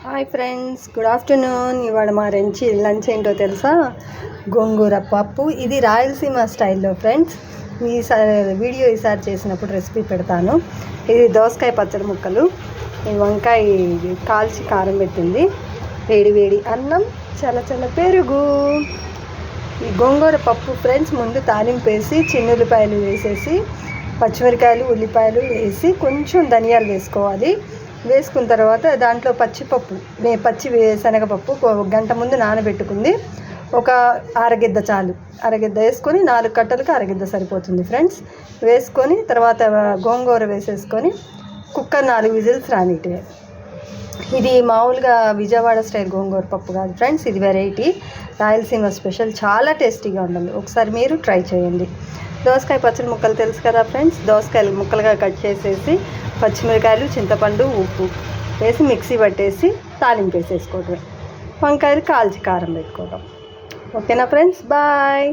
Hi friends, good afternoon. ఇవాళ మా lunch ఏంటో తెలుసా? గోంగూర పప్పు. ఇది రాయలసీమ స్టైల్లో ఫ్రెండ్స్. ఈసారి చేసినప్పుడు రెసిపీ పెడతాను. ఇది దోసకాయ పచ్చడి ముక్కలు, ఈ వంకాయ కాల్చి కారం పెట్టింది, వేడి వేడి అన్నం, చల్ల పెరుగు. ఈ గోంగూర పప్పు ఫ్రెండ్స్ ముందు తాలింపు వేసి చిన్నుల్లిపాయలు వేసేసి పచ్చిమిరకాయలు ఉల్లిపాయలు వేసి కొంచెం ధనియాలు వేసుకోవాలి. వేసుకున్న తర్వాత దాంట్లో పచ్చి శనగపప్పు ఒక గంట ముందు నానబెట్టుకుంది. ఒక అరగిద్ద చాలు, అరగిద్ద వేసుకొని 4 కట్టలకు అరగిద్ద సరిపోతుంది ఫ్రెండ్స్. వేసుకొని తర్వాత గోంగూర వేసేసుకొని కుక్కర్ 4 విజిల్స్ రానిటివే. ఇది మామూలుగా విజయవాడ స్టైల్ గోంగూర పప్పు కాదు ఫ్రెండ్స్, ఇది వెరైటీ రాయలసీమ స్పెషల్, చాలా టేస్టీగా ఉంటుంది. ఒకసారి మీరు ట్రై చేయండి. దోసకాయ పచ్చడి ముక్కలు తెలుసు కదా ఫ్రెండ్స్, దోసకాయలు ముక్కలుగా కట్ చేసేసి పచ్చిమిరకాయలు చింతపండు ఉప్పు వేసి మిక్సీ పట్టేసి తాలింపు వేసేసుకోవటం, వంకాయలు కాల్చి కారం పెట్టుకోవటం. ఓకేనా ఫ్రెండ్స్, బాయ్.